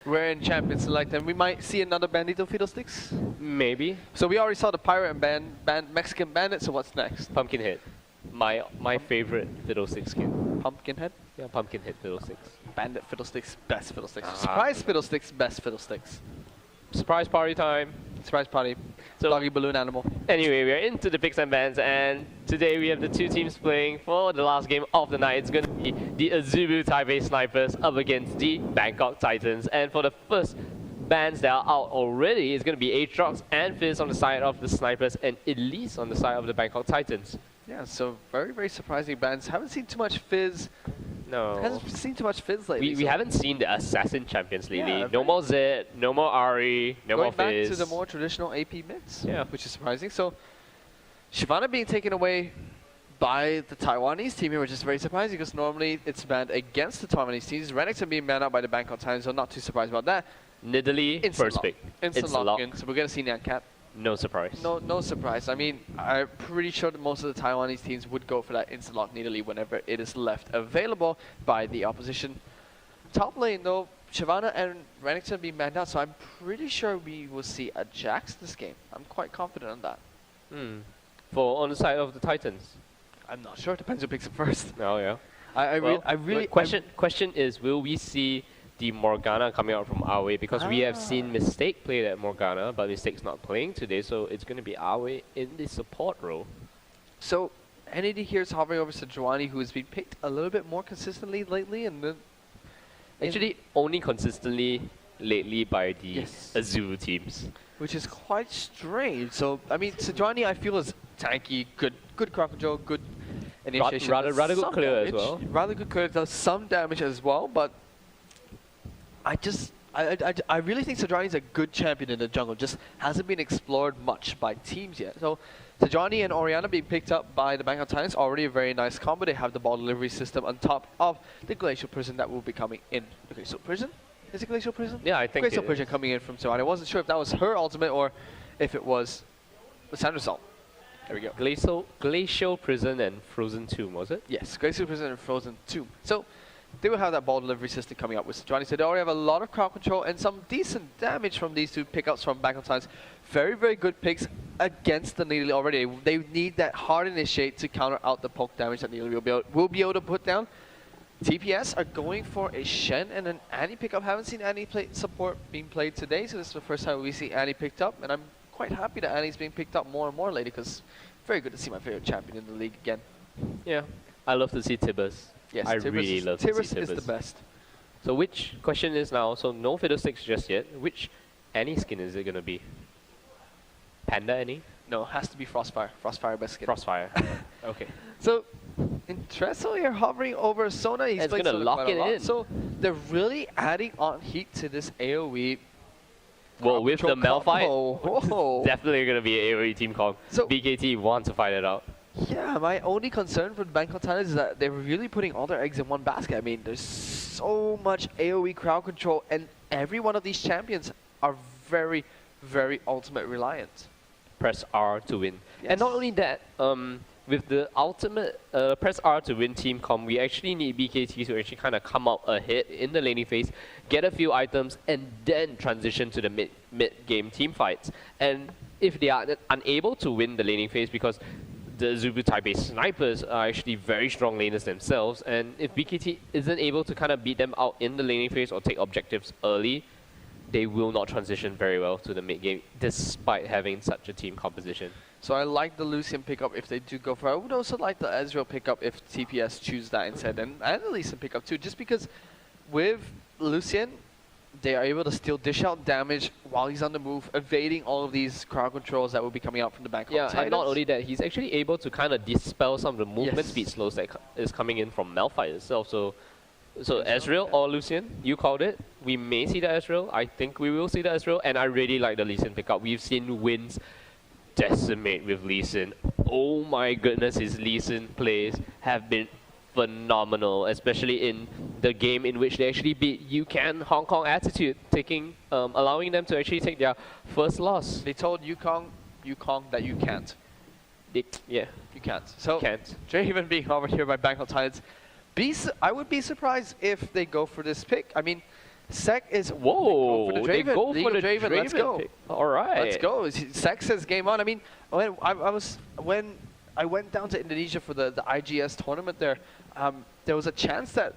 We're in Champions Select, and we might see another Bandito Fiddlesticks. Maybe. So we already saw the Pirate and Mexican Bandit, so what's next? Pumpkinhead. My favorite Fiddlesticks skin. Pumpkinhead? Yeah, Pumpkinhead Fiddlesticks. Bandit Fiddlesticks, best Fiddlesticks. Surprise Fiddlesticks, best Fiddlesticks. Surprise party time. Surprise party. So, Doggy balloon animal. Anyway, we are into the picks and bans, and today we have the two teams playing for the last game of the night. It's going to be the Azubu Taipei Snipers up against the Bangkok Titans. And for the first bans that are out already, it's going to be Aatrox and Fizz on the side of the Snipers and Elise on the side of the Bangkok Titans. Yeah, so very, very surprising bans. Haven't seen too much Fizz. No. Hasn't seen too much Fizz lately. We haven't seen the Assassin champions lately. Yeah, no more Zed, no more Ari, no more Fizz. Going back to the more traditional AP mids, yeah, which is surprising. So, Shyvana being taken away by the Taiwanese team here, which is very surprising because normally it's banned against the Taiwanese teams. Renekton being banned out by the Bangkok Titans, so not too surprised about that. Nidalee, first pick. Instant lock in, so we're going to see Nyancat. No surprise. No surprise. I mean, I'm pretty sure that most of the Taiwanese teams would go for that instant lock Nidalee whenever it is left available by the opposition. Top lane though, Shyvana and Renekton being banned out, so I'm pretty sure we will see a Jax this game. I'm quite confident on that. For on the side of the Titans? I'm not sure. Depends who picks it first. Oh yeah. I really. Question is, will we see the Morgana coming out from our way, because we have seen Mistake play that Morgana, but Mistake's not playing today, so it's going to be our way in the support role. So NAD here is hovering over Sejuani, who has been picked a little bit more consistently lately, and then actually only consistently lately by the Azubu teams, which is quite strange. So I mean, Sejuani I feel is tanky, good crowd control, good initiation, rather good clear as well. Rather good clear, does some damage as well, but I really think Sejuani is a good champion in the jungle, just hasn't been explored much by teams yet. So Sejuani and Orianna being picked up by the Bangkok Titans, already a very nice combo. They have the ball delivery system on top of the Glacial Prison that will be coming in. Okay, so Prison? Is it Glacial Prison? Yeah, I think Glacial Prison coming in from Sejuani. I wasn't sure if that was her ultimate or if it was Sandra's ult. There we go. Glacial Prison and Frozen Tomb, was it? Yes, Glacial Prison and Frozen Tomb. So they will have that ball delivery system coming up with Sejuani. So they already have a lot of crowd control and some decent damage from these two pickups from Bangkok Titans. Very, very good picks against the Nidalee already. They need that hard initiate to counter out the poke damage that Nidalee will be able to put down. TPS are going for a Shen and an Annie pickup. Haven't seen Annie support being played today, so this is the first time we see Annie picked up. And I'm quite happy that Annie's being picked up more and more lately, because very good to see my favorite champion in the league again. Yeah, I love to see Tibbers. Yes, I really love to see Tibbers. Tibbers is the best. So which question is now, so no Fiddlesticks just yet, which Annie skin is it going to be? Panda Annie? No, it has to be Frostfire. Frostfire best skin. Frostfire. Okay. So, Intereso here hovering over Sona. He's going to lock it in. So, they're really adding on heat to this AoE. Well, with the Malphite, definitely going to be an AoE team comp. So BKT want to fight it out. Yeah, my only concern for the Bangkok Titans is that they're really putting all their eggs in one basket. I mean, there's so much AoE crowd control, and every one of these champions are very, very ultimate reliant. Press R to win. Yes. And not only that, with the ultimate press R to win team comp, we actually need BKT to actually kind of come out ahead in the laning phase, get a few items, and then transition to the mid-game team fights. And if they are unable to win the laning phase, because the Azubu Taipei Snipers are actually very strong laners themselves, and if BKT isn't able to kind of beat them out in the laning phase or take objectives early, they will not transition very well to the mid-game, despite having such a team composition. So I like the Lucian pickup if they do go for it. I would also like the Ezreal pickup if TPS choose that instead, and the Lee Sin pickup too, just because with Lucian, they are able to still dish out damage while he's on the move, evading all of these crowd controls that will be coming out from the Bangkok Titans. And not only that, he's actually able to kind of dispel some of the movement speed slows that is coming in from Malphite itself. So Ezreal or Lucian, you called it. We may see the Ezreal. I think we will see the Ezreal, and I really like the Lee Sin pickup. We've seen wins decimate with Lee Sin. Oh my goodness, his Lee Sin plays have been phenomenal, especially in the game in which they actually beat UCAN Hong Kong Attitude, allowing them to actually take their first loss. They told Yukong that you can't. You can't. So Draven being over here by Bangkok Titans. I would be surprised if they go for this pick. I mean, Sek is Whoa! they go for the Draven. Let's go. All right. Let's go. Sek says game on. I mean, when I went down to Indonesia for the IGS tournament there, there was a chance that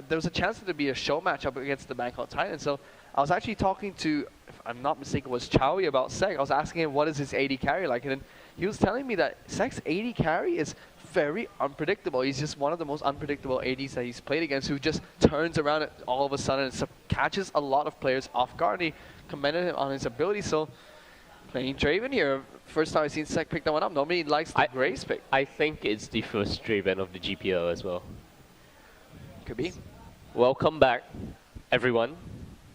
there was a chance that there'd be a show match up against the Bangkok Titans. So I was actually talking to, if I'm not mistaken, was Chowie about Sek. I was asking him what is his AD carry like, and then he was telling me that Sek's AD carry is very unpredictable. He's just one of the most unpredictable ADs that he's played against, who just turns around all of a sudden and catches a lot of players off guard. And he commended him on his ability. So playing Draven here, first time I've seen Sek pick that one up. Normally he likes the Grace pick. I think it's the first Draven of the GPL as well. Could be. Welcome back, everyone.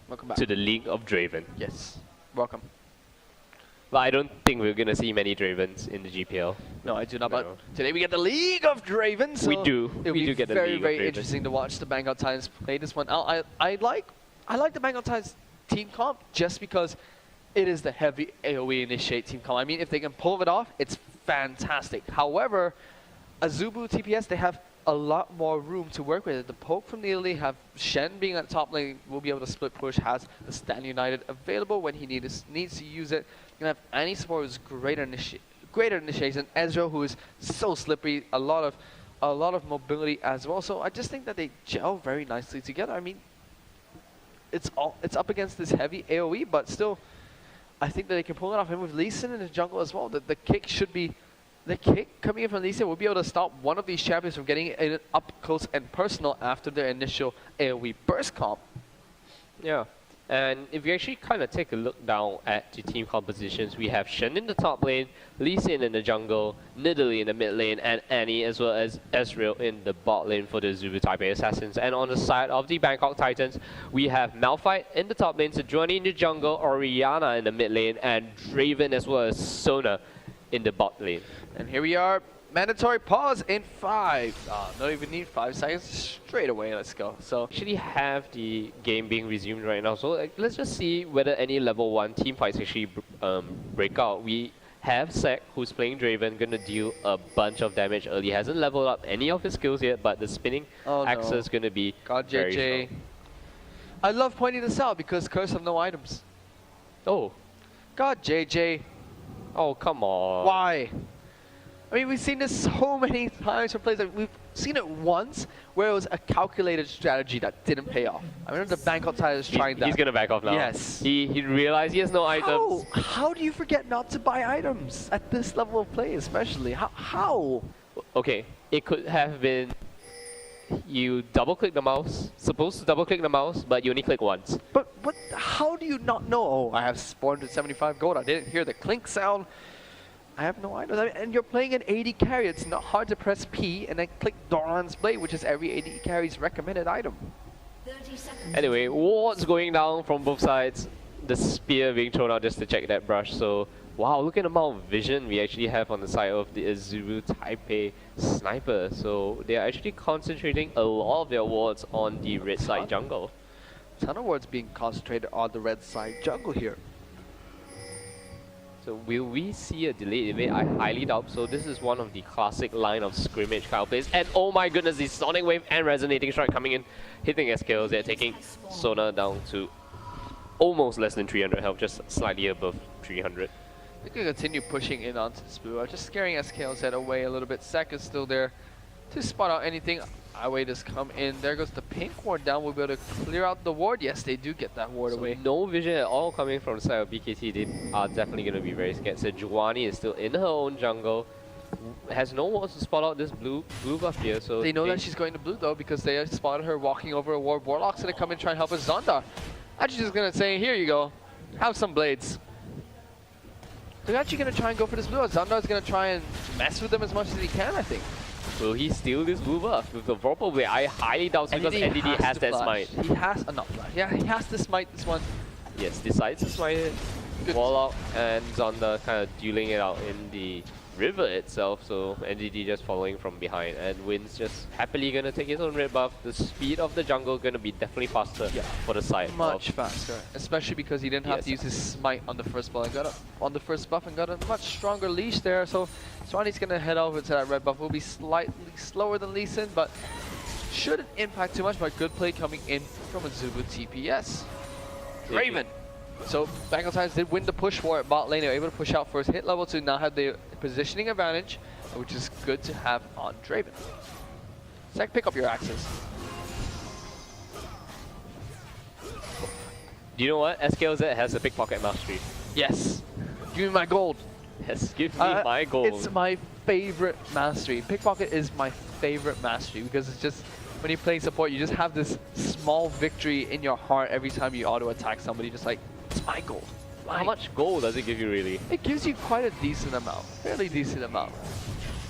Welcome back to the League of Draven. Yes, welcome. But I don't think we're gonna see many Dravens in the GPL. No, I do not. No. But today we get the League of Dravens. So we do. It'll we be do get the League of Dravens. Very interesting to watch the Bangkok Titans play this one. I like the Bangkok Titans team comp just because it is the heavy AOE initiate team comp. I mean, if they can pull it off, it's fantastic. However, Azubu TPS, they have a lot more room to work with. The poke from Italy, have Shen being at the top lane, will be able to split push, has the Stan United available when he needs to use it. You're going to have Annie support who's greater initiation, Ezreal who is so slippery, a lot of mobility as well. So I just think that they gel very nicely together. I mean, it's up against this heavy AOE, but still, I think that they can pull it off. And with Lee Sin in the jungle as well, the kick should be. The kick coming in from Lee Sin will be able to stop one of these champions from getting it up close and personal after their initial AoE burst comp. Yeah, and if you actually kind of take a look down at the team compositions, we have Shen in the top lane, Lee Sin in the jungle, Nidalee in the mid lane, and Annie as well as Ezreal in the bot lane for the Azubu Taipei Assassins. And on the side of the Bangkok Titans, we have Malphite in the top lane, Sejuani in the jungle, Orianna in the mid lane, and Draven as well as Sona in the bot lane. And here we are, mandatory pause in 5. Don't even need 5 seconds, straight away, let's go. So actually have the game being resumed right now, so let's just see whether any level 1 team fights actually break out. We have Sek, who's playing Draven, gonna deal a bunch of damage early. Hasn't leveled up any of his skills yet, but the spinning axis is gonna be very strong. I love pointing this out because Curse of no items. Oh. God, JJ. Oh, come on. Why? I mean, we've seen this so many times from players. We've seen it once where it was a calculated strategy that didn't pay off. I remember the Bangkok Titans trying that. He's going to back off now. Yes. He realized he has no items. How do you forget not to buy items at this level of play especially? How? Okay, it could have been you double-click the mouse, supposed to double-click the mouse, but you only click once. But how do you not know? Oh, I have 475 gold. I didn't hear the clink sound. I have no items. I mean, and you're playing an AD carry. It's not hard to press P and then click Doran's Blade, which is every AD carry's recommended item. Anyway, wards going down from both sides. The spear being thrown out just to check that brush. So, wow, look at the amount of vision we actually have on the side of the Azubu Taipei sniper. So, they are actually concentrating a lot of their wards on the red side jungle. Ton of wards being concentrated on the red side jungle here. So will we see a delayed evade? I highly doubt so. This is one of the classic line of scrimmage kind of plays. And oh my goodness, the Sonic Wave and Resonating Strike coming in, hitting SKLs. They're taking Sona down to almost less than 300 health, just slightly above 300. They can continue pushing in onto this blue. Just scaring SKLZ away a little bit. Sek is still there to spot out anything. Away does come in. There goes the pink ward down. We'll be able to clear out the ward. Yes, they do get that ward away. No vision at all coming from the side of BKT. They are definitely going to be very scared. Sejuani is still in her own jungle. Has no wards to spot out this blue buff here. So they know that she's going to blue though because they have spotted her walking over a ward. Warlock's going to come and try and help us. Zonda actually just going to say, here you go. Have some blades. They're actually going to try and go for this blue. Zonda is going to try and mess with them as much as he can, I think. Will he steal this blue buff with the Vorpal Blade? I highly doubt so because NDD has that smite. He has not flash. Yeah, he has to smite this one. Yes, decides to smite it. Warlock and Zonda kind of dueling it out in the river itself, so NDD just following from behind, and Wynn's just happily gonna take his own red buff. The speed of the jungle gonna be definitely faster for the side. Much faster, especially because he didn't have to use his smite on the first buff and got a much stronger leash there. So Sejuani's gonna head over to that red buff. Will be slightly slower than Lee Sin, but shouldn't impact too much, but good play coming in from Azubu TPS. Draven. So Bangkok Titans did win the push war at bot lane. They were able to push out first hit level to now have the positioning advantage, which is good to have on Draven. Zach, pick up your axes. Do you know what? SKLZ has a pickpocket mastery. Yes. Give me my gold. Yes, give me my gold. It's my favorite mastery. Pickpocket is my favorite mastery because it's just, when you're playing support, you just have this small victory in your heart every time you auto attack somebody, just like, it's my gold. How much gold does it give you really? It gives you quite a decent amount, fairly decent amount.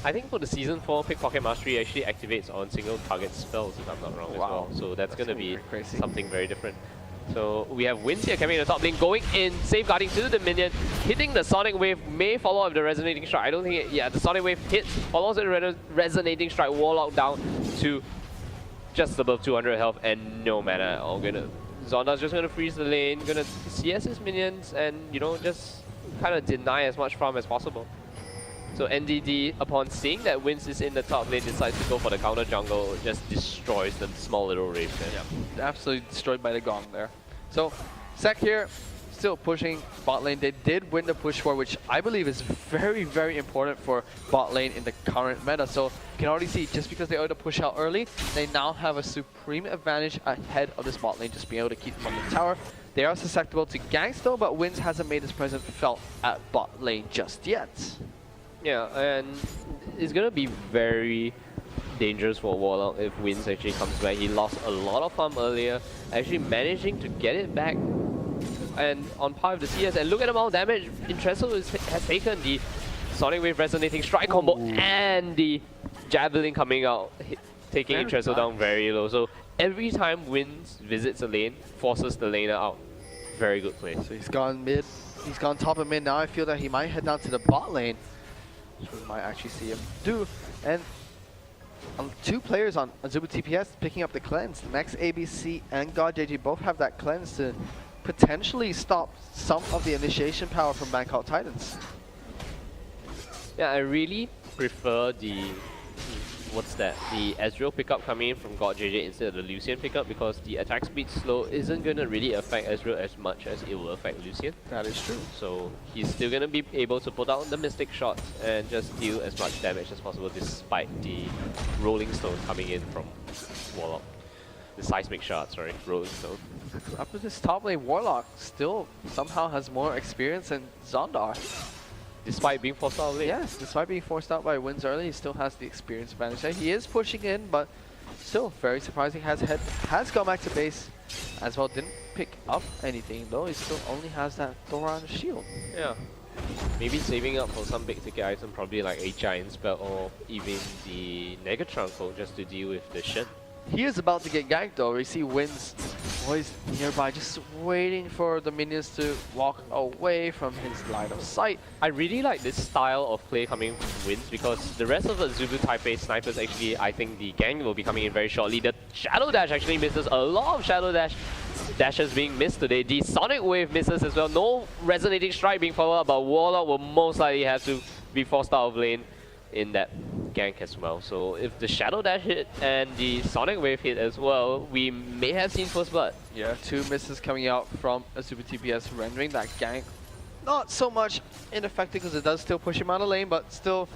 I think for the Season 4, Pickpocket Mastery actually activates on single target spells, if I'm not wrong as well. So that's going to be something very different. So we have Wins here coming in the top lane, going in, safeguarding to the minion, hitting the Sonic Wave, may follow up the Resonating Strike. I don't think yeah, the Sonic Wave hits, follows the Resonating Strike, Warlock down to just above 200 health and no mana at all. Zonda's just gonna freeze the lane, gonna CS his minions and, you know, just kind of deny as much farm as possible. So NDD, upon seeing that Wins is in the top lane, decides to go for the counter jungle, just destroys the small little Wraith. Yeah, absolutely destroyed by the Gong there. So, Sek here, still pushing bot lane. They did win the push war, which I believe is very, very important for bot lane in the current meta. So, you can already see, just because they able to push out early, they now have a supreme advantage ahead of this bot lane, just being able to keep them on the tower. They are susceptible to ganks though, but Wins hasn't made his presence felt at bot lane just yet. Yeah, and it's gonna be very dangerous for Warlock if Wins actually comes back. He lost a lot of farm earlier, actually managing to get it back and on par with the CS. And look at the amount of damage Intresso has taken. The Sonic Wave Resonating Strike combo and the Javelin coming out, taking Intresso down very low. So every time Wins visits a lane, forces the laner out. Very good play. So he's gone mid, he's gone top of mid. Now I feel that he might head down to the bot lane, which we might actually see him do. And two players on Azubu TPS picking up the cleanse. Max ABC and God JG both have that cleanse to potentially stop some of the initiation power from Bangkok Titans. Yeah, I really prefer the the Ezreal pickup coming in from God JJ instead of the Lucian pickup, because the attack speed slow isn't going to really affect Ezreal as much as it will affect Lucian. That is true. So he's still going to be able to put down the Mystic shots and just deal as much damage as possible despite the Rolling Stone coming in from Warlock. The Seismic shot, sorry, Rolling Stone. Up to this top lane, Warlock still somehow has more experience than Zondar. Despite being forced out late. Yes, despite being forced out by Wins early, he still has the experience advantage there. He is pushing in, but still very surprising. Has gone back to base as well. Didn't pick up anything though. He still only has that Thoran shield. Yeah. Maybe saving up for some big ticket item, probably like a Giant Spell or even the Negatron code just to deal with the Shen. He is about to get ganked though. We see Wins boys nearby, just waiting for the minions to walk away from his line of sight. I really like this style of play coming from Wins, because the rest of the Azubu Taipei snipers actually, I think the gang will be coming in very shortly. The Shadow Dash actually misses. A lot of Shadow Dashes being missed today. The Sonic Wave misses as well. No Resonating Strike being followed up, but Warlock will most likely have to be forced out of lane in that gank as well. So if the Shadow Dash hit and the Sonic Wave hit as well, we may have seen first blood. Yeah, two misses coming out from Azubu TPS, rendering that gank not so much ineffective because it does still push him out of lane, but still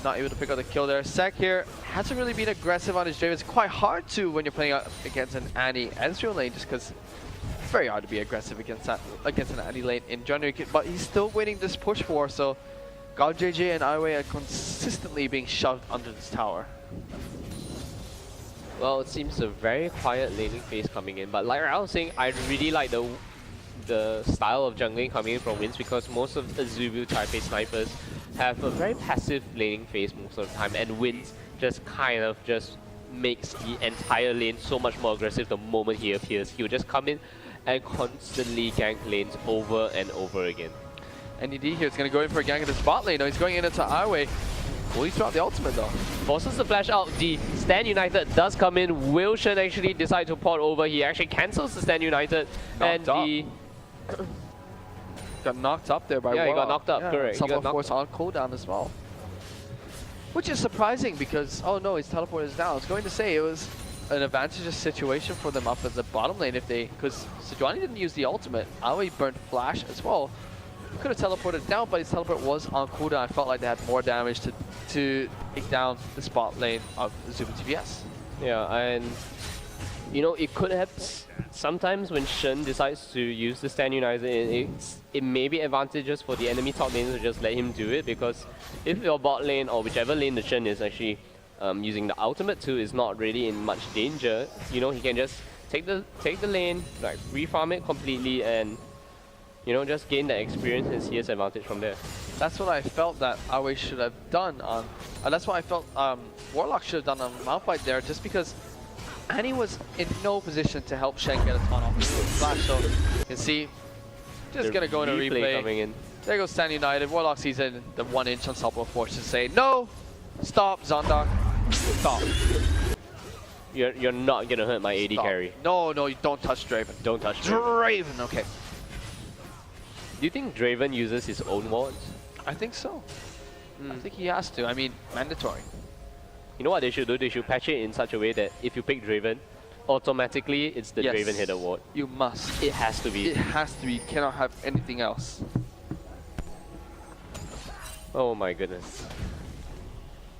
not able to pick up the kill there. Sek here hasn't really been aggressive on his Draven. It's quite hard to when you're playing against an Annie Ezreal lane, just because it's very hard to be aggressive against an Annie lane in January. But he's still winning this push war, so God JJ and Iway are consistently being shoved under this tower. Well, it seems a very quiet laning phase coming in, but like I was saying, I really like the style of jungling coming in from Wins, because most of the Azubu Taipei snipers have a very passive laning phase most of the time, and Wins just kind of just makes the entire lane so much more aggressive the moment he appears. He'll just come in and constantly gank lanes over and over again. NDD here is going to go in for a gank at this bot lane. No, he's going in into Iway. Will he throw out the ultimate though? Forces the flash out. The Stand United does come in. Will Shen actually decide to port over. He actually cancels the Stand United. Knocked and up. Got knocked up there by Warlock. Warlock. He got knocked up, correct. Some of course on cooldown as well. Which is surprising because, oh no, his teleport is down. I was going to say it was an advantageous situation for them up at the bottom lane if they, because Sejuani didn't use the ultimate. Aoi burnt flash as well. He could have teleported down, but his teleport was on cooldown. I felt like they had more damage to take down the spot lane of Azubu TPS. Yeah, and you know, it could have, sometimes when Shen decides to use the stand unizer, it may be advantageous for the enemy top lane to just let him do it, because if your bot lane or whichever lane the Shen is actually using the ultimate to is not really in much danger, you know, he can just take the lane, like refarm it completely, and you know, just gain that experience and CS advantage from there. That's what I felt that Aoi should have done on, that's what I felt Warlock should have done on Malphite there, just because Annie was in no position to help Shen get a ton off his flash. So you can see, just gonna go in a replay. Coming in. There goes Stand United. Warlock sees it, the 1-inch unstoppable force to say, no, stop, Zonda, stop. You're not gonna hurt my AD Stop. carry. No, no, you don't touch Draven. Don't touch Draven. Draven, okay. Do you think Draven uses his own wards? I think so. I think he has to. I mean, mandatory. You know what they should do? They should patch it in such a way that if you pick Draven, automatically it's the Yes. Draven hit award. You must. It has to be. It has to be. You cannot have anything else. Oh my goodness.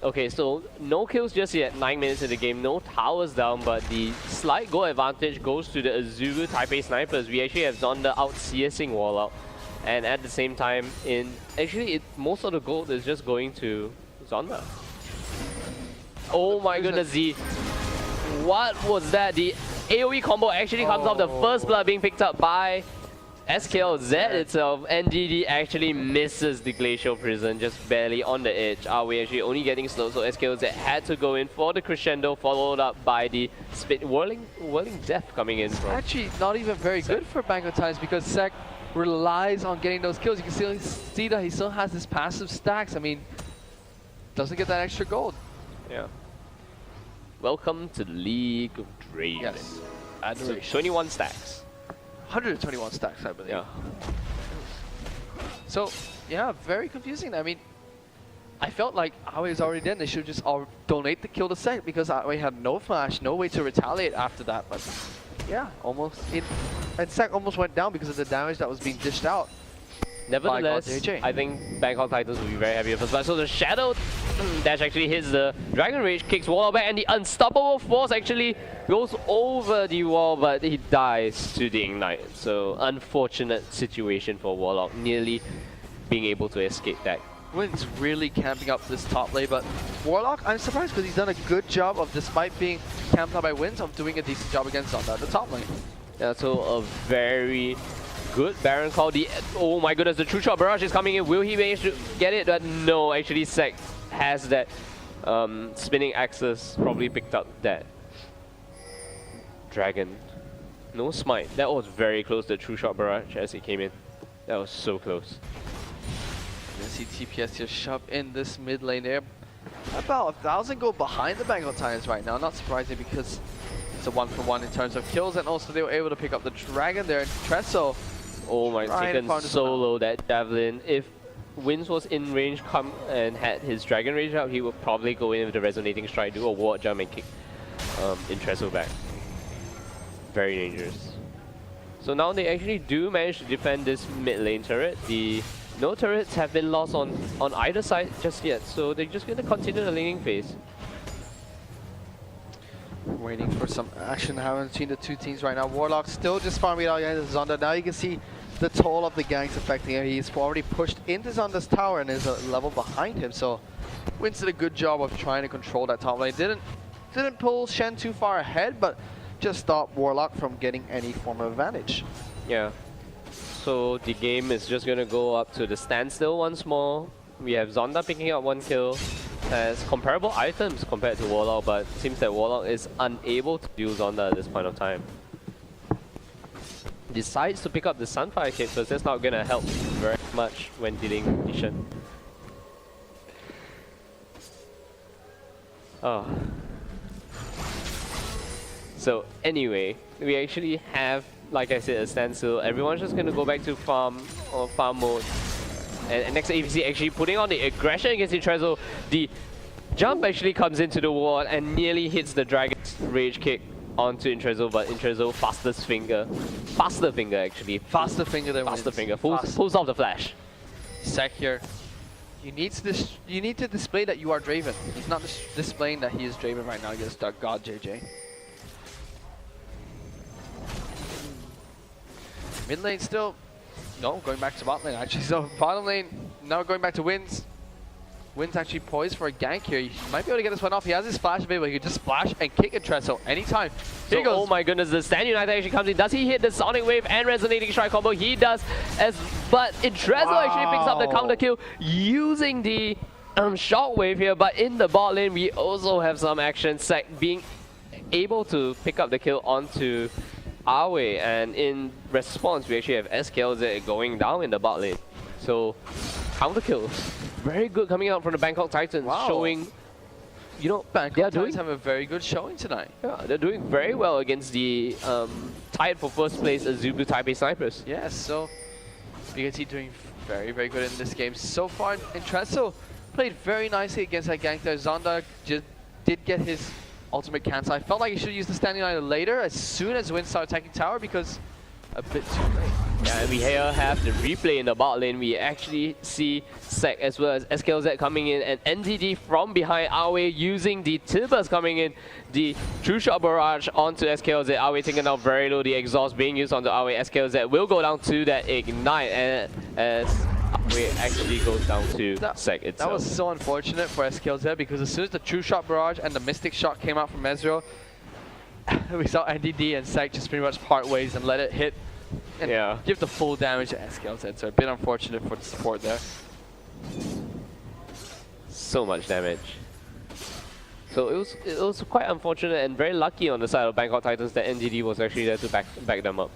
Okay, so no kills just yet, 9 minutes in the game, no towers down, but the slight goal advantage goes to the Azubu Taipei snipers. We actually have Zonda out CSing Warlock, and at the same time, most of the gold is just going to Zonda. Oh my goodness, Z. What was that? The AoE combo actually comes off the first blood being picked up by SKLZ itself. NDD actually misses the Glacial Prison, just barely on the edge. Aoi actually only getting slow, so SKLZ had to go in for the crescendo, followed up by the whirling death coming in from. Actually, not even very good for Bangkok Times because Sek relies on getting those kills. You can still see that he still has his passive stacks. I mean, doesn't get that extra gold. Yeah. Welcome to the League of Draven. Yes. So 21 stacks. 121 stacks, I believe. Yeah. So, yeah, very confusing. I mean, I felt like Aoi is already dead. They should just all donate the kill to Sek because Aoi had no flash, no way to retaliate after that. But yeah, almost. And Sek almost went down because of the damage that was being dished out. Nevertheless, I think Bangkok Titans will be very happy with us. But so the Shadow Dash actually hits the Dragon Rage, kicks Warlock back, and the Unstoppable Force actually goes over the wall, but he dies to the Ignite. So unfortunate situation for Warlock, nearly being able to escape that. Wynn's really camping up this top lane, but Warlock, I'm surprised because he's done a good job of, despite being camped up by Wynn's, of doing a decent job against Zonda at the top lane. Yeah, so a very good Baron call. Oh my goodness, the True Shot Barrage is coming in. Will he manage to get it? But no, actually Sek has that spinning axis, probably picked up that Dragon. No smite. That was very close, the True Shot Barrage as it came in. That was so close. You see TPS just shove in this mid lane there. About 1,000 gold behind the Bangkok Titans right now. Not surprising because it's a 1-for-1 in terms of kills, and also they were able to pick up the Dragon there. And Treso, oh my, taken solo that Javelin. If Wins was in range come and had his Dragon Rage out, he would probably go in with the Resonating Strike, do a ward jump and kick Intresso back. Very dangerous. So now they actually do manage to defend this mid lane turret. No turrets have been lost on either side just yet, so they're just going to continue the laning phase. Waiting for some action happening between the two teams right now. Warlock still just farming out against Zonda. Now you can see the toll of the ganks affecting him. He's already pushed into Zonda's tower and is a level behind him. So Wins did a good job of trying to control that top lane. Didn't pull Shen too far ahead, but just stopped Warlock from getting any form of advantage. Yeah. So the game is just going to go up to the standstill once more. We have Zonda picking up 1 kill. Has comparable items compared to Warlock, but it seems that Warlock is unable to deal Zonda at this point of time. Decides to pick up the Sunfire Cape, so that's not going to help very much when dealing with Shen. Oh. So anyway, we actually have, like I said, a standstill. Everyone's just going to go back to farm mode. And next APC actually putting on the aggression against Intresso. The Jump actually comes into the ward and nearly hits the Dragon's Rage Kick onto Intrezo, but Intrezo faster finger actually. Faster finger than Faster wins. finger, pulls off the flash. Sec here. You need to display that you are Draven. He's not displaying that he is Draven right now against God JJ. Mid lane still, no, going back to bot lane actually. So bottom lane now going back to Wins. Wins actually poised for a gank here. He might be able to get this one off. He has his flash available. He could just splash and kick a Treso anytime. Here he goes. Oh my goodness, the Stand United actually comes in. Does he hit the Sonic Wave and Resonating Strike combo? He does, but Intrezo actually picks up the counter kill using the Shockwave here. But in the bot lane, we also have some action. Sec being able to pick up the kill onto Awe, and in response, we actually have SKLZ going down in the bot lane. So, counter kills. Very good coming out from the Bangkok Titans, showing, you know, Bangkok Titans have a very good showing tonight. Yeah, they're doing very well against the tied for first place Azubu Taipei Snipers. Yes, so BKT doing very, very good in this game so far. And Treso played very nicely against that gank there. Zonda just did get his ultimate cancel. I felt like he should use the Standing United later as soon as Win started attacking tower because a bit too late. Yeah, and we here have the replay in the bot lane. We actually see Sec as well as SKLZ coming in, and NTD from behind Awe using the Tilbers coming in. The True Shot Barrage onto SKLZ. Awe taking out very low. The exhaust being used onto Awe. SKLZ will go down to that Ignite, and as Awe actually goes down to Sec itself. That was so unfortunate for SKLZ because as soon as the True Shot Barrage and the Mystic Shot came out from Ezreal, we saw NDD and Sec just pretty much part ways and let it hit and give the full damage to SKLZ. So a bit unfortunate for the support there. So much damage. So it was quite unfortunate and very lucky on the side of Bangkok Titans that NDD was actually there to back them up.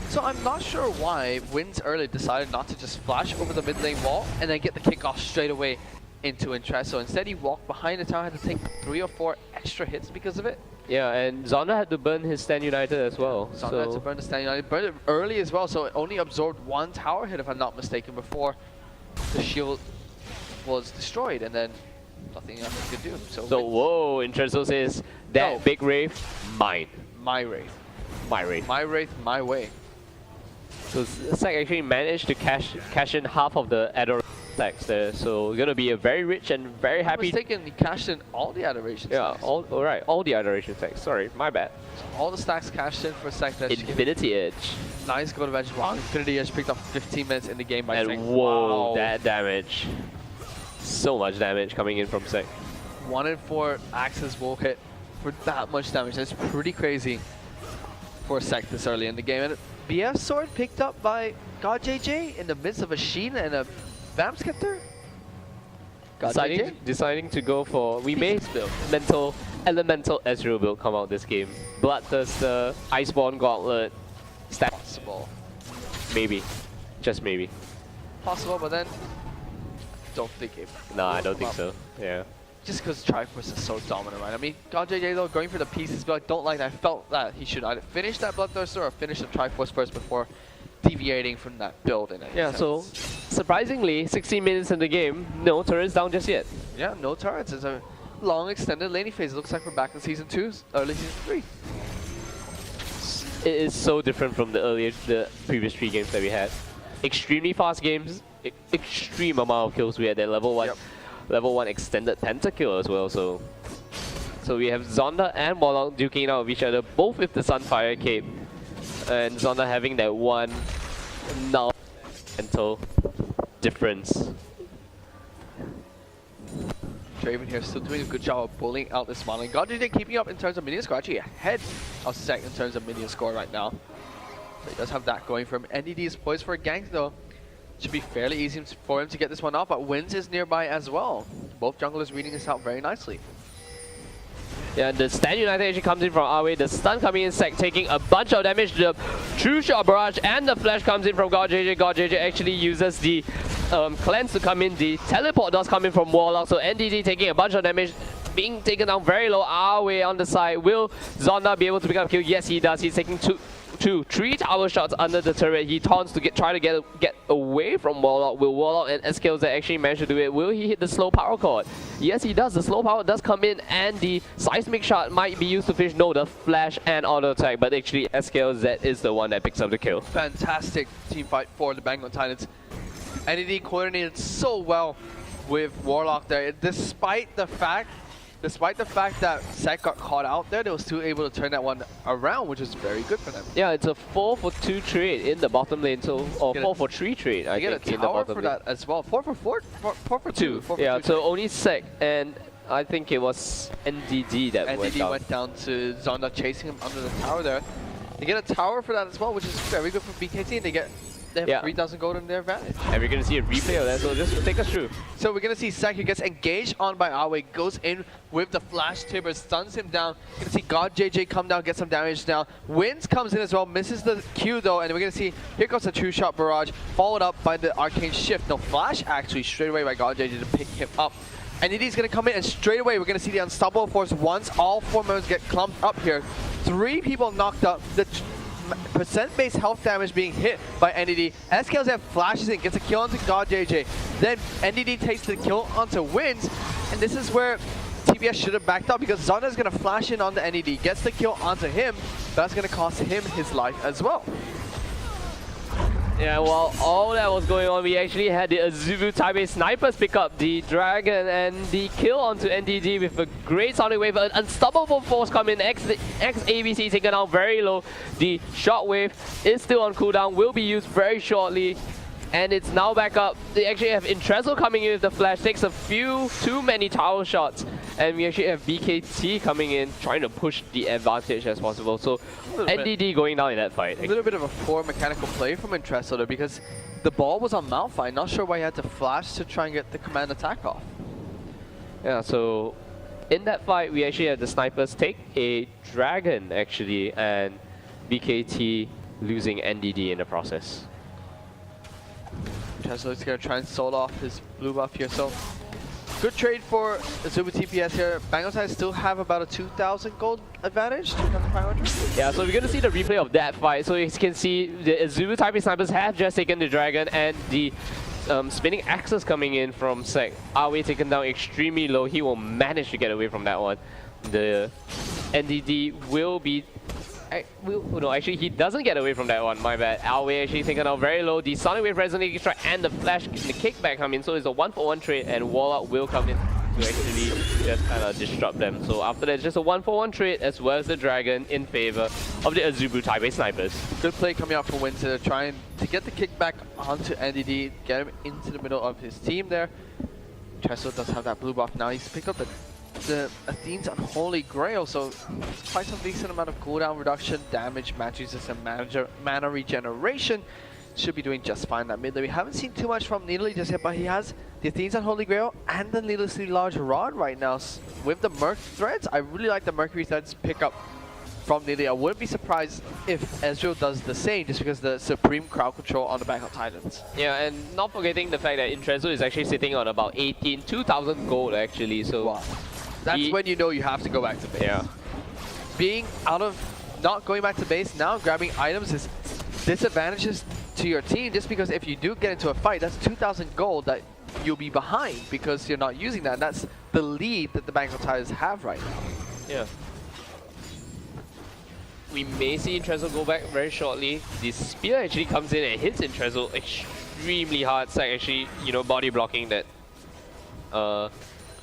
So I'm not sure why Wins early decided not to just flash over the mid lane wall and then get the kickoff straight away into Intreso. Instead he walked behind the tower, had to take 3 or 4 extra hits because of it. Yeah, and Zonda had to burn his Stand United as well. Zonda had to burn the Stand United, burned it early as well, so it only absorbed 1 tower hit if I'm not mistaken before the shield was destroyed, and then nothing else he could do. So whoa, Intreso says, that big Wraith, mine. My Wraith. My Wraith. My Wraith, my way. So Sec actually managed to cash in half of the adoration stacks there, so gonna be a very rich and very happy. I was mistaken, he cashed in all the adoration stacks. Yeah, all the adoration stacks. Sorry, my bad. So all the stacks cashed in for Sec. Infinity Edge. Nice gold advantage. Wow, Infinity Edge picked up 15 minutes in the game by Sec. And whoa, that damage. So much damage coming in from Sec. 1 in 4 axes will hit for that much damage. That's pretty crazy for Sec this early in the game. And BF sword picked up by God JJ in the midst of a Sheen and a Vamp Scepter. Deciding to go for, we may elemental Ezreal build come out this game. Bloodthirster, Iceborne Gauntlet, Possible. Maybe, just maybe. Possible, but then don't think it. Nah, I don't think so. Yeah. Just because Triforce is so dominant, right? I mean, God JJ though going for the pieces, but I don't like that. I felt that he should either finish that Bloodthirster or finish the Triforce first before deviating from that build in any sense. So surprisingly, 16 minutes in the game, no turrets down just yet. Yeah, no turrets. It's a long extended laning phase. It looks like we're back in Season 2, early Season 3. It is so different from the previous 3 games that we had. Extremely fast games, extreme amount of kills we had at level 1. Yep. Level 1 extended pentakill as well, so we have Zonda and Warlock duking out of each other, both with the Sunfire Cape. And Zonda having that one null mental difference. Draven here still doing a good job of bullying out this model. God JJ keeping up in terms of minion score, actually ahead of Sec in terms of minion score right now. So he does have that going for him. NDD is poised for a gank though. Should be fairly easy for him to get this one off, but Wins is nearby as well. Both junglers reading this out very nicely. Yeah, the Stand United actually comes in from Awe, the stun coming in, Sec taking a bunch of damage, the True Shot Barrage and the Flash comes in from God JJ. God JJ actually uses the Cleanse to come in, the Teleport does come in from Warlock, so NDD taking a bunch of damage, being taken down very low. Awe on the side, will Zonda be able to pick up a kill? Yes, he does. He's taking three tower shots under the turret. He taunts to try to get away from Warlock. Will Warlock and SKLZ actually manage to do it? Will he hit the slow power chord? Yes, he does. The slow power does come in, and the seismic shot might be used to finish. No, the flash and auto attack, but actually SKLZ is the one that picks up the kill. Fantastic team fight for the Bangkok Titans. NED coordinated so well with Warlock there, despite the fact that Sek got caught out there, they were still able to turn that one around, which is very good for them. Yeah, it's a 4-for-2 trade in the bottom lane, so or 4-for-3 trade. I think get a tower for that as well. 4-for-2. Yeah, so only Sek, and I think it was NDD that went down to Zonda chasing him under the tower there. They get a tower for that as well, which is very good for BKT, and they have 3,000 gold in their advantage. And we're going to see a replay of that, so just take us through. So we're going to see Sek, who gets engaged on by Awe, goes in with the flash timber, stuns him down. We're going to see God JJ come down, get some damage down. Wins comes in as well, misses the Q though, and we're going to see, here comes a true shot barrage, followed up by the arcane shift. No, flash actually straight away by God JJ to pick him up. And NDD is going to come in, and straight away we're going to see the unstoppable force once all 4 members get clumped up here. 3 people knocked up. The percent-based health damage being hit by NDD. SKLZ flashes in, gets a kill onto God JJ. Then NDD takes the kill onto Wins, and this is where TBS should have backed up, because Zonda is going to flash in on the NDD, gets the kill onto him. That's going to cost him his life as well. Yeah, while all that was going on, we actually had the Azubu Taipei snipers pick up the Dragon and the kill onto NDD with a great Sonic Wave. An unstoppable force come in, X-ABC taken out very low. The Shockwave is still on cooldown, will be used very shortly. And it's now back up. They actually have Intrezo coming in with the flash, takes too many tower shots. And we actually have BKT coming in, trying to push the advantage as possible. So NDD going down in that fight. A little bit of a poor mechanical play from Intrezo there, because the ball was on Malphite. Not sure why he had to flash to try and get the command attack off. Yeah, so in that fight, we actually had the snipers take a Dragon, actually, and BKT losing NDD in the process. Intrezo is going to try and sold off his blue buff here. So good trade for Azubu TPS here. Bangkok still have about a 2,000 gold advantage, 2,500. Yeah, so we're going to see the replay of that fight. So you can see the Azubu Taipei snipers have just taken the Dragon, and the spinning axes coming in from Sek. Awe taken down extremely low. He will manage to get away from that one. The NDD will be... no, actually, he doesn't get away from that one, my bad. Awe actually taken out very low. The Sonic Wave resonating strike and the flash, the kickback come in, so it's a 1-for-1 trade, and Warlock will come in to actually just kind of disrupt them. So after that, just a 1-for-1 trade, as well as the Dragon in favor of the Azubu Taipei snipers. Good play coming out from Winter, trying to get the kickback onto NDD, get him into the middle of his team there. Intrezo does have that blue buff now. He's picked up the Athene's Unholy Grail, so quite some decent amount of cooldown reduction, damage, match resistance, and mana regeneration. Should be doing just fine that mid lane. We haven't seen too much from Needly just yet, but he has the Athene's Unholy Grail and the needlessly large rod right now. With the Merc Threads, I really like the Mercury Threads pickup from Needly. I wouldn't be surprised if Ezreal does the same, just because the supreme crowd control on the Bangkok Titans. Yeah, and not forgetting the fact that Intrezo is actually sitting on about 2,000 gold actually, so... Wow. That's when you know you have to go back to base. Yeah. Being out of not going back to base now, grabbing items is disadvantages to your team, just because if you do get into a fight, that's 2,000 gold that you'll be behind because you're not using that. And that's the lead that the Bangkok Titans have right now. Yeah. We may see Intrezo go back very shortly. The spear actually comes in and hits Intrezo extremely hard. Sek actually, body blocking that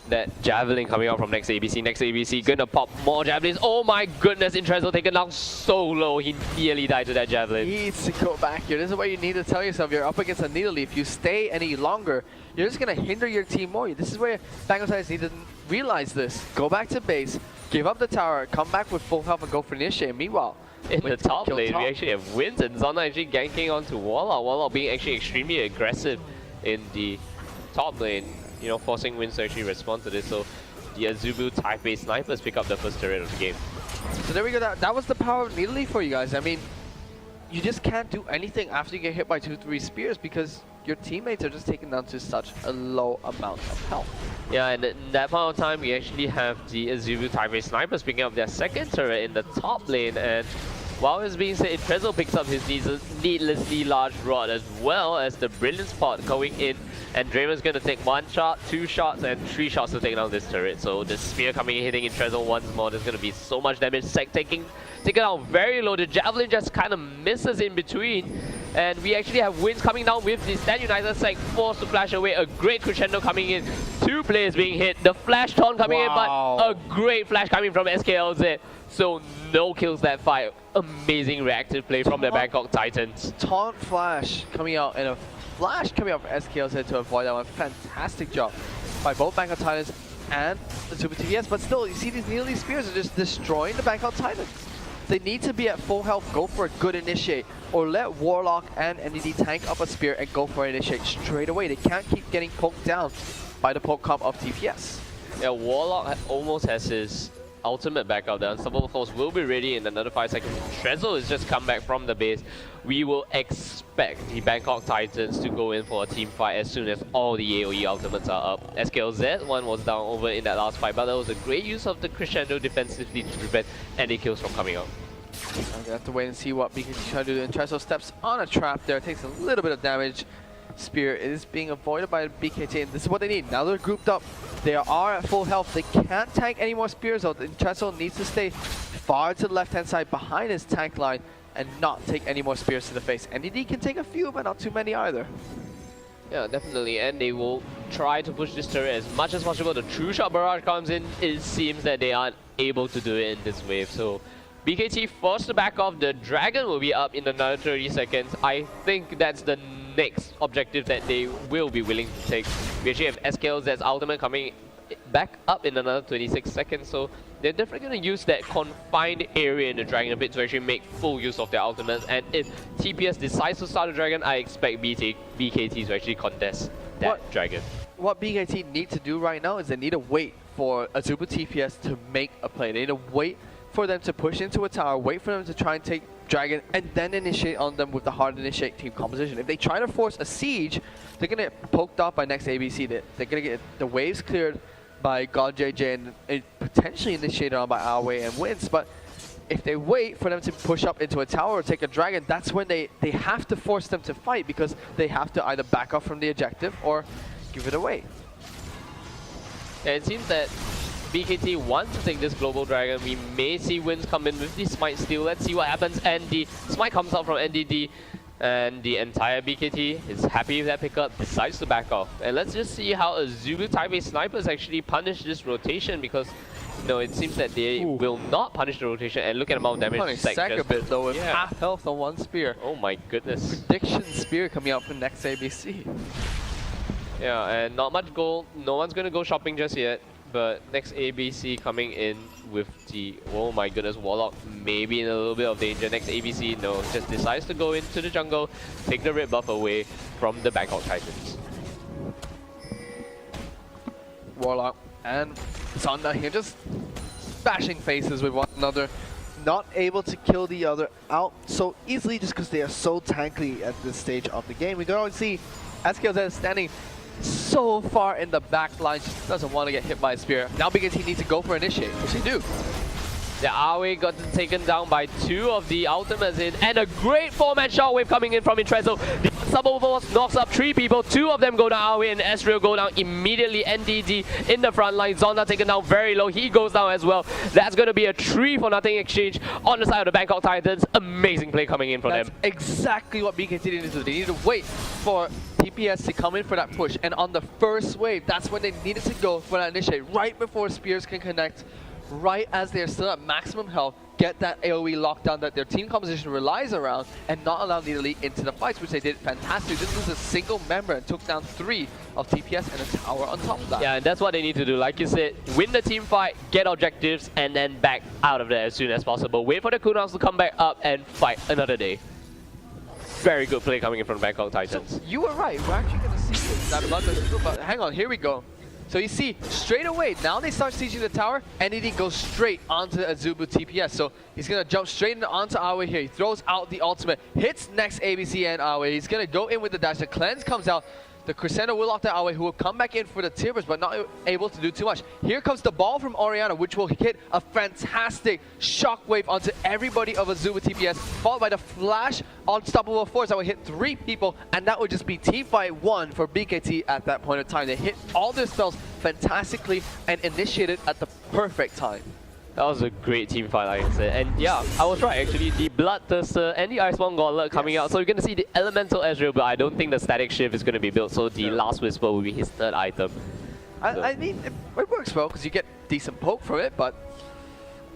that javelin coming out from next ABC. Next ABC gonna pop more javelins. Oh my goodness, Intrezo taken down so low. He nearly died to that javelin. He needs to go back here. This is what you need to tell yourself. You're up against a Needle. If you stay any longer, you're just gonna hinder your team more. This is where Bangkok Titans need to realize this. Go back to base, give up the tower, come back with full health and go for initiate. Meanwhile, in the top lane, we actually have Wins and Zonda actually ganking onto Warlock. Warlock being actually extremely aggressive in the top lane, forcing Wins to actually respond to this. So the Azubu Taipei snipers pick up the first turret of the game. So there we go. That was the power of Needly for you guys. I mean, you just can't do anything after you get hit by 2-3 spears because your teammates are just taken down to such a low amount of health. Yeah, and in that point of time, we actually have the Azubu Taipei snipers picking up their second turret in the top lane, and While it's being said, Trezor picks up his needlessly large rod as well as the brilliant spot going in, and Draymond's gonna take 1 shot, 2 shots, and 3 shots to take down this turret. So the spear coming in, hitting in Trezor once more. There's gonna be so much damage. Sec taken down very low. The javelin just kind of misses in between, and we actually have wins coming down with the Stand United. Sec forced to flash away. A great crescendo coming in. 2 players being hit. The flash taunt coming in, but a great flash coming from SKLZ. So no kills that fight. Amazing reactive play from the Bangkok Titans. Taunt flash coming out and a flash coming out for SKLZ to avoid that one. Fantastic job by both Bangkok Titans and the Azubu TPS. But still, you see these needly spears are just destroying the Bangkok Titans. They need to be at full health, go for a good initiate, or let Warlock and NDD tank up a spear and go for an initiate straight away. They can't keep getting poked down by the poke comp of TPS. Yeah, Warlock almost has his ultimate back out. The Unstoppable Force will be ready in another 5 seconds. Trezor has just come back from the base. We will expect the Bangkok Titans to go in for a team fight as soon as all the AoE ultimates are up. SKLZ one was down over in that last fight, but that was a great use of the crescendo defensively to prevent any kills from coming out. I'm gonna have to wait and see what BKT try to do. And Trezor steps on a trap there, takes a little bit of damage. Spear is being avoided by BKT, and this is what they need. Now they're grouped up. They are at full health. They can't tank any more spears though. Trezor needs to stay far to the left-hand side behind his tank line and not take any more spears to the face. NDD can take a few, but not too many either. Yeah, definitely, and they will try to push this turret as much as possible. The True Shot Barrage comes in. It seems that they aren't able to do it in this wave, so BKT forced to back off. The Dragon will be up in another 30 seconds. I think that's the next objective that they will be willing to take. We actually have SKLZ's ultimate coming back up in another 26 seconds, so they're definitely going to use that confined area in the Dragon a bit to actually make full use of their ultimates. And if TPS decides to start the Dragon, I expect BKT to actually contest that Dragon. What BKT need to do right now is they need to wait for Azubu TPS to make a play. They need to wait for them to push into a tower, wait for them to try and take Dragon, and then initiate on them with the hard initiate team composition. If they try to force a siege, they're going to get poked off by next ABC. They're going to get the waves cleared by God JJ and potentially initiated on by Our Way and wins. But if they wait for them to push up into a tower or take a Dragon, that's when they have to force them to fight, because they have to either back off from the objective or give it away. And it seems that BKT wants to take this Global Dragon. We may see wins come in with the Smite steal. Let's see what happens. And the Smite comes out from NDD. And the entire BKT is happy with that pickup, decides to back off. And let's just see how Azubu Taipei snipers actually punish this rotation, because no, it seems that they will not punish the rotation. And look at the amount of damage Sack a bit though with half health on one spear. Oh my goodness. Prediction spear coming out from next ABC. Yeah, and not much gold. No one's gonna go shopping just yet. But next ABC coming in with the, oh my goodness, Warlock maybe in a little bit of danger. Next ABC, no, just decides to go into the jungle, take the red buff away from the Bangkok Titans. Warlock and Zonda here just bashing faces with one another, not able to kill the other out so easily just because they are so tanky at this stage of the game. We can already see SKLZ standing so far in the back line, just doesn't want to get hit by a spear. Now BKT needs to go for initiate, which they do. The Awe got taken down by 2 of the ultimates in, and a great 4-man shockwave coming in from Trezor. The Unstoppable Force knocks up 3 people, 2 of them go down Awe, and Ezreal go down immediately. NDD in the front line, Zonda taken down very low, he goes down as well. That's going to be a 3-for-0 exchange on the side of the Bangkok Titans. Amazing play coming in from them. That's exactly what BKT needed to do. They need to wait for TPS to come in for that push, and on the first wave, that's when they needed to go for that initiate, right before spears can connect, right as they're still at maximum health, get that AoE lockdown that their team composition relies around, and not allow Nidalee into the fights, which they did fantastic. This was a single member and took down 3 of TPS and a tower on top of that. Yeah, and that's what they need to do. Like you said, win the team fight, get objectives, and then back out of there as soon as possible. Wait for the cooldowns to come back up and fight another day. Very good play coming in from Bangkok Titans. So you were right. We're actually going to see that about the, but hang on, here we go. So you see, straight away, now they start sieging the tower, NDD goes straight onto Azubu TPS. So he's going to jump straight onto Awe here. He throws out the ultimate, hits next ABC and Awe. He's going to go in with the dash. The cleanse comes out. The Crescendo will lock that away, who will come back in for the tier burst, but not able to do too much. Here comes the ball from Oriana, which will hit a fantastic shockwave onto everybody of Azubu TPS, followed by the flash unstoppable force that will hit 3 people, and that would just be team fight 1 for BKT at that point of time. They hit all their spells fantastically and initiated at the perfect time. That was a great team fight, like I said. And yeah, I was right actually. The Bloodthirster and the Iceborne Gauntlet coming out. So you're going to see the Elemental Ezreal, but I don't think the Static Shift is going to be built. So the Last Whisper will be his 3rd item. I mean, it works well because you get decent poke from it, but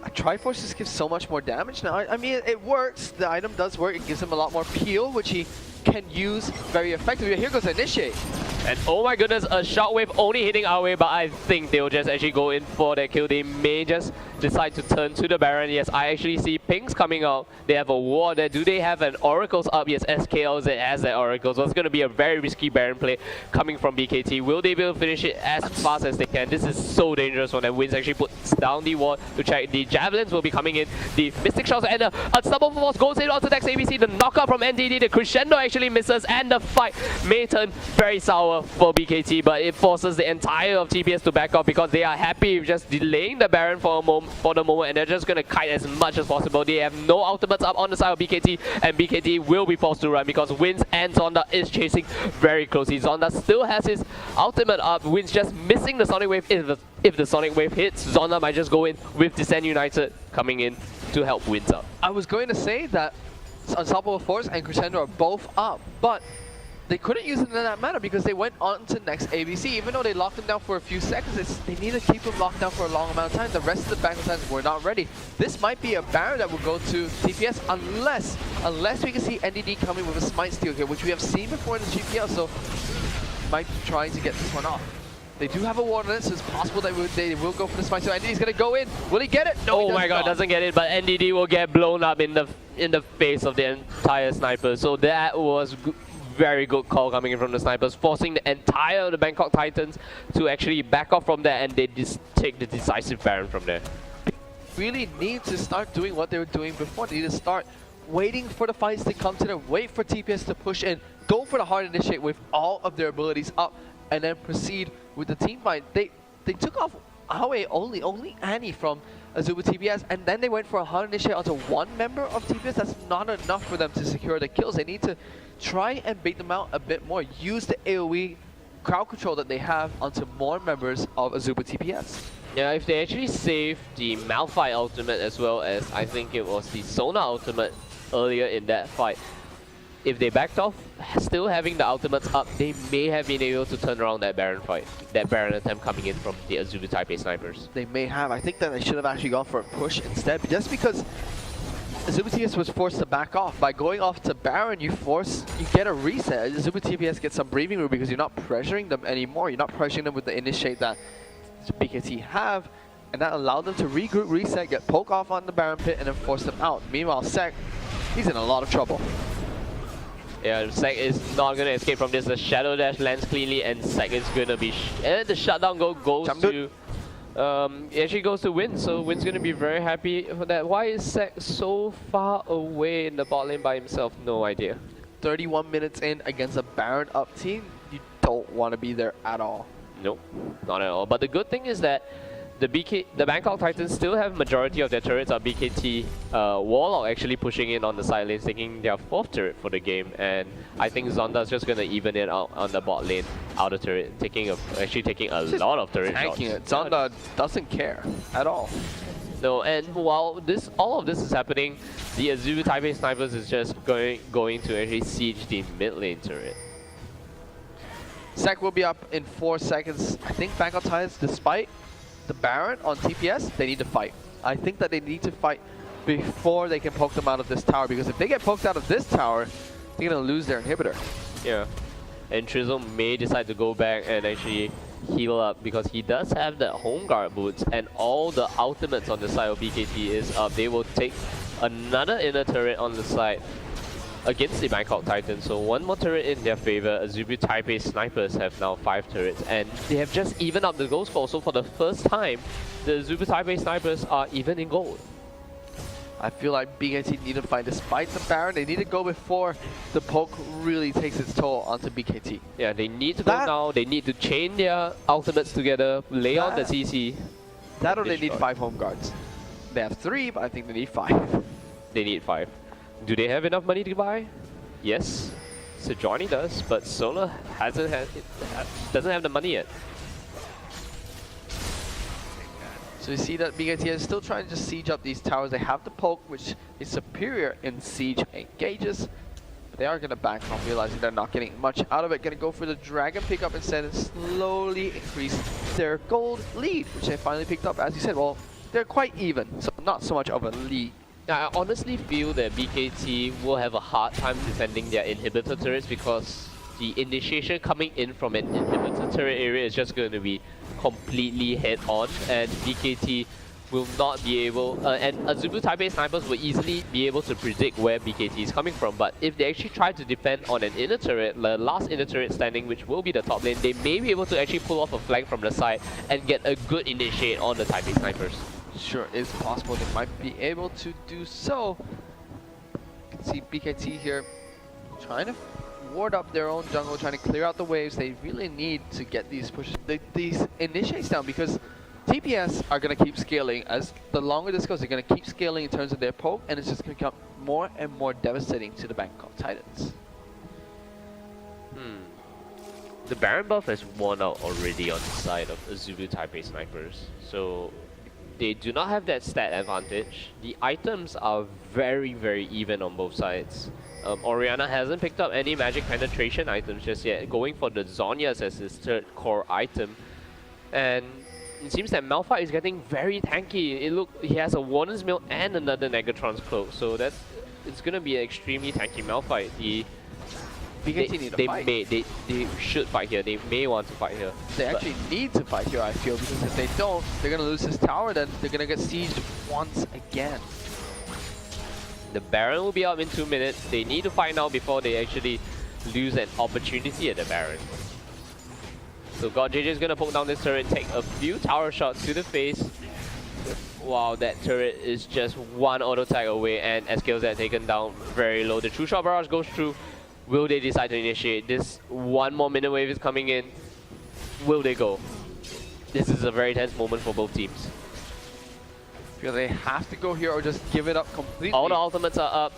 a Triforce just gives so much more damage now. I mean, it works. The item does work. It gives him a lot more peel, which he can use very effectively. Here goes Initiate. And oh my goodness, a shockwave only hitting our way, but I think they'll just actually go in for that kill. They may just decide to turn to the Baron. Yes, I actually see pings coming out. They have a ward there. Do they have an Oracles up? Yes, SKLZ has that Oracles. So it's going to be a very risky Baron play coming from BKT. Will they be able to finish it as fast as they can? This is so dangerous when that Wins actually puts down the ward to check. The Javelins will be coming in. The Mystic Shots and the Unstoppable Force goes in onto next ABC. The knockout from NDD. The Crescendo actually misses, and the fight may turn very sour for BKT, but it forces the entire of TPS to back off because they are happy with just delaying the Baron for the moment, and they're just going to kite as much as possible. They have no ultimates up on the side of BKT, and BKT will be forced to run because Wins and Zonda is chasing very closely. Zonda still has his ultimate up. Wins just missing the Sonic Wave. If the Sonic Wave hits, Zonda might just go in with Descent United coming in to help Wins up. I was going to say that Unstoppable Force and Crescendo are both up, but they couldn't use it in that manner because they went on to next ABC. Even though they locked them down for a few seconds, they need to keep them locked down for a long amount of time. The rest of the Bangkok Titans were not ready. This might be a Baron that will go to TPS unless we can see NDD coming with a Smite Steal here, which we have seen before in the GPL, so might be trying to get this one off. They do have a ward on it, so it's possible that they will go for the Smite. So NDD's going to go in. Will he get it? No, oh my god, doesn't get it, but NDD will get blown up in the face of the entire sniper. So that was very good call coming in from the snipers, forcing the entire of the Bangkok Titans to actually back off from there, and they take the decisive Baron from there. Really need to start doing what they were doing before. They need to start waiting for the fights to come to them, wait for TPS to push in, go for the hard initiate with all of their abilities up, and then proceed with the team fight. They took off Awe only Annie from Azubu TPS, and then they went for a hard initiate onto one member of TPS. That's not enough for them to secure the kills. They need to try and bait them out a bit more. Use the AoE crowd control that they have onto more members of Azubu TPS. Yeah, if they actually save the Malphite ultimate as well as I think it was the Sona ultimate earlier in that fight, if they backed off, still having the ultimates up, they may have been able to turn around that Baron fight, that Baron attempt coming in from the Azubu Taipei snipers. They may have. I think that they should have actually gone for a push instead, just because Azubu TPS was forced to back off. By going off to Baron, you get a reset. Azubu TPS gets some breathing room because you're not pressuring them anymore. You're not pressuring them with the initiate that BKT have, and that allowed them to regroup, reset, get poke off on the Baron pit, and then force them out. Meanwhile, Sek, he's in a lot of trouble. Yeah, Sek is not going to escape from this. The Shadow Dash lands cleanly, and Sek is going to be... and the shutdown goes to... it actually goes to Win, so Win's going to be very happy for that. Why is Sek so far away in the bot lane by himself? No idea. 31 minutes in against a Baron up team, you don't want to be there at all. Nope, not at all. But the good thing is that the Bangkok Titans still have majority of their turrets on BKT. Warlock actually pushing in on the side lanes, taking their 4th turret for the game, and I think Zonda's just gonna even it out on the bot lane, outer turret, actually taking a lot of turret shots. Tanking it. Zonda doesn't care at all. No, and while all of this is happening, the Azubu Taipei snipers is just going to actually siege the mid lane turret. Sek will be up in 4 seconds. I think Bangkok Titans, despite the Baron on TPS, they need to fight. I think that they need to fight before they can poke them out of this tower, because if they get poked out of this tower, they're going to lose their inhibitor. Yeah, and Trizzle may decide to go back and actually heal up because he does have the home guard boots, and all the ultimates on the side of BKT is up. They will take another inner turret on the side against the Bangkok Titans, so one more turret in their favor. Azubu Taipei snipers have now 5 turrets, and they have just evened up the gold score. So for the first time, the Azubu Taipei snipers are even in gold. I feel like BKT need to fight despite the Baron. They need to go before the poke really takes its toll onto BKT. Yeah, they need to go now. They need to chain their ultimates together, lay on the CC. That or they need 5 home guards. They have 3, but I think they need 5. They need 5. Do they have enough money to buy? Yes. Sejuani does, but Solar doesn't have the money yet. So you see that BKT is still trying to just siege up these towers. They have the poke, which is superior in siege engages. But they are going to back off, realizing they're not getting much out of it. Going to go for the dragon pickup instead and slowly increase their gold lead, which they finally picked up. As you said, well, they're quite even, so not so much of a lead. I honestly feel that BKT will have a hard time defending their inhibitor turrets because the initiation coming in from an inhibitor turret area is just going to be completely head-on, and BKT will not be able, and Azubu Taipei snipers will easily be able to predict where BKT is coming from. But if they actually try to defend on an inner turret, the last inner turret standing, which will be the top lane, they may be able to actually pull off a flank from the side and get a good initiate on the Taipei snipers. Sure, it's possible they might be able to do so. You can see BKT here trying to ward up their own jungle, trying to clear out the waves. They really need to get these pushes, these initiates down, because TPS are going to keep scaling. As the longer this goes, they're going to keep scaling in terms of their poke, and it's just going to become more and more devastating to the Bangkok Titans. The Baron buff has worn out already on the side of Azubu Taipei snipers, so they do not have that stat advantage. The items are very, very even on both sides. Orianna hasn't picked up any magic penetration items just yet, going for the Zhonya's as his third core item. And it seems that Malphite is getting very tanky. He has a Warden's Mill and another Negatron's Cloak, so it's gonna be an extremely tanky Malphite. BKT need to fight. They should fight here. They may want to fight here. They actually need to fight here, I feel, because if they don't, they're gonna lose this tower, then they're gonna get sieged once again. The Baron will be up in 2 minutes. They need to fight now before they actually lose an opportunity at the Baron. So God JJ is going to poke down this turret, take a few tower shots to the face. Wow, that turret is just one auto tag away, and SKZ taken down very low. The True Shot Barrage goes through. Will they decide to initiate? This one more minute wave is coming in. Will they go? This is a very tense moment for both teams. Feel they have to go here or just give it up completely. All the ultimates are up,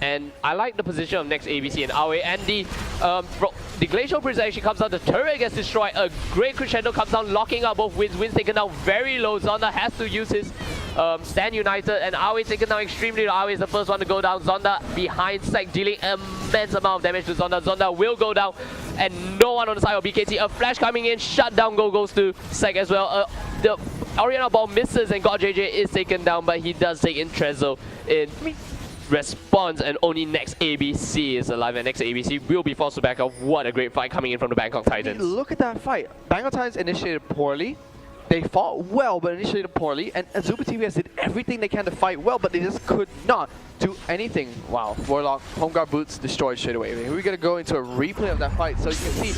and I like the position of next ABC and Awe, and the Glacial Bridge actually comes down, the turret gets destroyed, a great crescendo comes down, locking up both wins. Wins taken down very low. Zonda has to use his stand united, and Awe taken down extremely low. Awe is the first one to go down. Zonda behind Sek, dealing immense amount of damage to Zonda. Zonda will go down, and no one on the side of BKT. A flash coming in, shut down goes to Sek as well. The Orianna ball misses, and God JJ is taken down, but he does take in Trezzo in response, and only next ABC is alive, and next ABC will be forced to back up. What a great fight coming in from the Bangkok Titans. Look at that fight. Bangkok Titans initiated poorly. They fought well, but initiated poorly, and Azubu TPS did everything they can to fight well, but they just could not do anything. Wow, Warlock, Home Guard Boots destroyed straight away. Here we're going to go into a replay of that fight, so you can see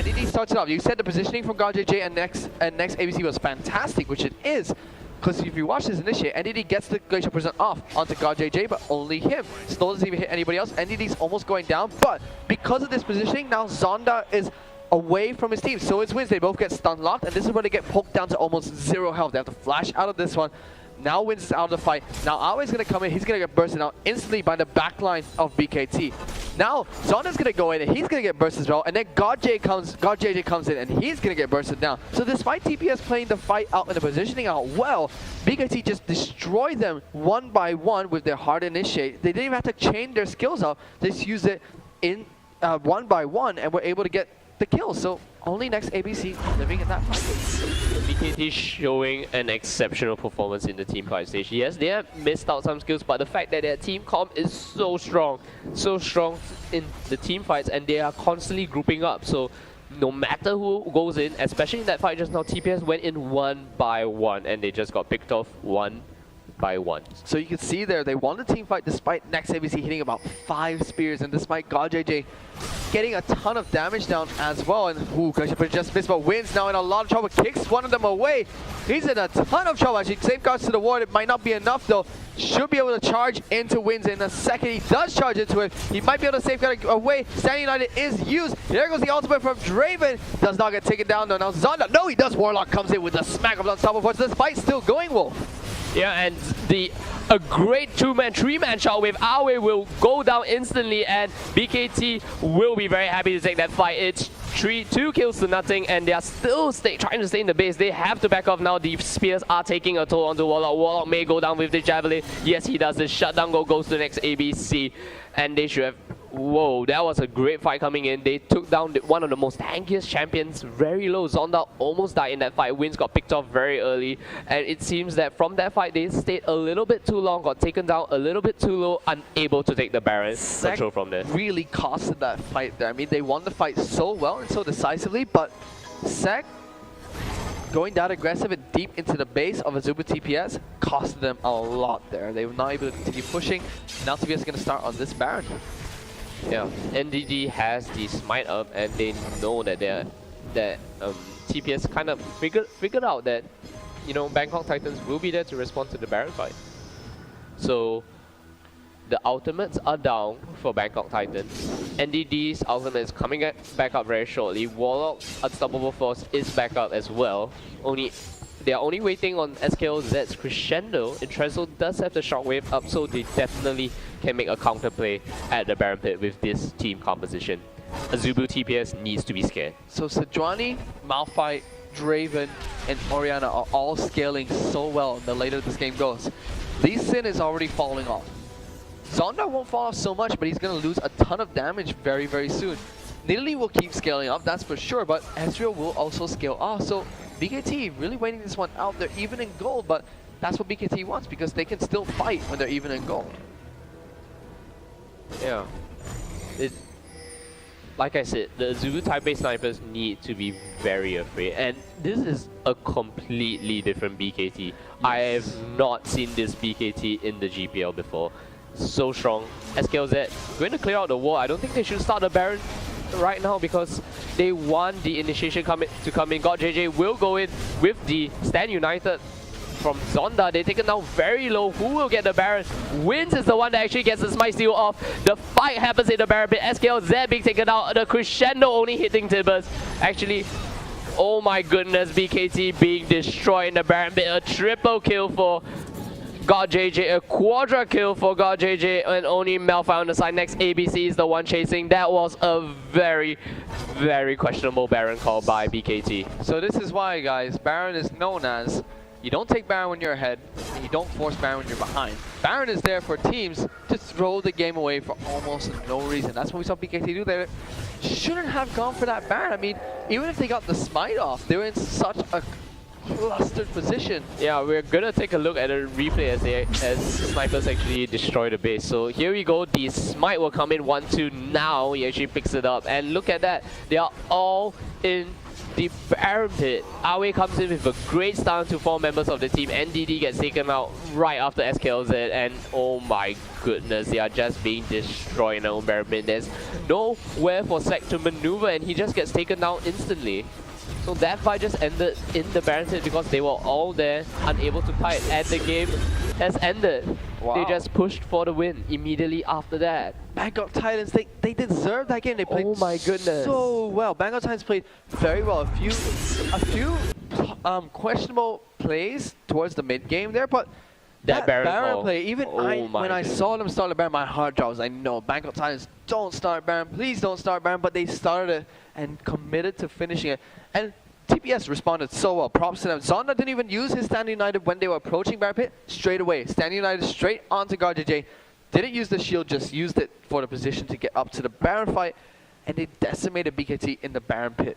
NDD starts it off. You said the positioning from God JJ and next ABC was fantastic, which it is. Because if you watch this initiate, NDD gets the Glacial Prison off onto God JJ, but only him. Snow doesn't even hit anybody else. NDD's almost going down, but because of this positioning, now Zonda is away from his team. So it's Wins, they both get stun locked, and this is where they get poked down to almost 0 health. They have to flash out of this one. Now Wins is out of the fight. Now Awe's going to come in. He's going to get bursted out instantly by the backline of BKT. Now Zonda's going to go in and he's going to get bursted as well. And then God JJ comes in and he's going to get bursted down. So despite TPS playing the fight out and the positioning out well, BKT just destroyed them one by one with their hard initiate. They didn't even have to chain their skills up. They just used it in one by one and were able to get the kill. So only next ABC living in that fight. BKT showing an exceptional performance in the team fight stage. Yes, they have missed out some skills, but the fact that their team comp is so strong in the team fights, and they are constantly grouping up. So no matter who goes in, especially in that fight just now, TPS went in one by one, and they just got picked off one by one. So you can see there, they won the team fight despite next ABC hitting about 5 spears, and despite God JJ getting a ton of damage down as well. And ooh, just missed, but Wins now in a lot of trouble. Kicks one of them away. He's in a ton of trouble. Actually, safeguards to the ward. It might not be enough though. Should be able to charge into Wins in a second. He does charge into it. He might be able to safeguard away. Standing United is used. There goes the ultimate from Draven. Does not get taken down though. Now Zonda, no, he does. Warlock comes in with the smack of Unstoppable Force. This fight's still going, Wolf. Yeah, and a great 2-man, 3-man shot with Awe will go down instantly, and BKT will be very happy to take that fight. It's 2 kills to nothing, and they are still trying to stay in the base. They have to back off now. The spears are taking a toll onto Warlock. Warlock may go down with the javelin. Yes, he does. The shutdown goes to the next ABC, and they should have... Whoa, that was a great fight coming in. They took down one of the most tankiest champions very low. Zonda almost died in that fight. Wins got picked off very early. And it seems that from that fight, they stayed a little bit too long, got taken down a little bit too low, unable to take the Baron control from there. Really costed that fight there. I mean, they won the fight so well and so decisively, but Sec going down aggressive and deep into the base of Azubu TPS costed them a lot there. They were not able to continue pushing. Now TPS is going to start on this Baron. Yeah, NDD has the smite up, and they know that TPS kind of figured out that, you know, Bangkok Titans will be there to respond to the Baron fight. So the ultimates are down for Bangkok Titans. NDD's ultimate is coming back up very shortly. Warlock's Unstoppable Force is back up as well. They are only waiting on SKLZ's Crescendo. Intresso does have the Shockwave up, so they definitely can make a counterplay at the Baron Pit with this team composition. Azubu TPS needs to be scared. So Sejuani, Malphite, Draven, and Orianna are all scaling so well the later this game goes. Lee Sin is already falling off. Zonda won't fall off so much, but he's going to lose a ton of damage very, very soon. Nidalee will keep scaling up, that's for sure, but Ezreal will also scale off. So BKT really waiting this one out. They're even in gold, but that's what BKT wants because they can still fight when they're even in gold. Yeah. Like I said, the Azubu Taipei snipers need to be very afraid. And this is a completely different BKT. Yes. I have not seen this BKT in the GPL before. So strong. SKLZ going to clear out the wall. I don't think they should start the Baron right now because they want the initiation to come in. God JJ will go in with the Stand United from Zonda. They take it down very low. Who will get the Baron? Wins is the one that actually gets the Smite Steal off. The fight happens in the Baron pit. SKLZ being taken out. The Crescendo only hitting Tibbers. Actually, oh my goodness, BKT being destroyed in the Baron pit. A triple kill for God JJ, a quadra kill for God JJ, and only Malphite on the side. Next ABC is the one chasing. That was a very, very questionable Baron call by BKT. So this is why, guys, Baron is known as, you don't take Baron when you're ahead, and you don't force Baron when you're behind. Baron is there for teams to throw the game away for almost no reason. That's what we saw BKT do. They shouldn't have gone for that Baron. I mean, even if they got the smite off, they were in such a clustered position. Yeah, we're gonna take a look at a replay as snipers actually destroy the base. So here we go, the smite will come in 1-2 now. He actually picks it up, and look at that, they are all in the Baron pit. Awe comes in with a great stun to 4 members of the team. NDD gets taken out right after SKLZ, and oh my goodness, they are just being destroyed in their own Baron pit. There's nowhere for Sec to maneuver, and he just gets taken down instantly. So that fight just ended in the Baron pit because they were all there, unable to fight, and the game has ended. Wow. They just pushed for the win immediately after that. Bangkok Titans, they deserved that game. They played so well. Bangkok Titans played very well. A few questionable plays towards the mid game there, but that Baron play, even when I saw them start the Baron, my heart drops. I know Bangkok Titans don't start Baron, please don't start Baron, but they started it and committed to finishing it. And TPS responded so well. Props to them. Zonda didn't even use his Stand United when they were approaching Baron pit. Straight away, Stand United straight onto Guard JJ. Didn't use the shield, just used it for the position to get up to the Baron fight, and they decimated BKT in the Baron pit.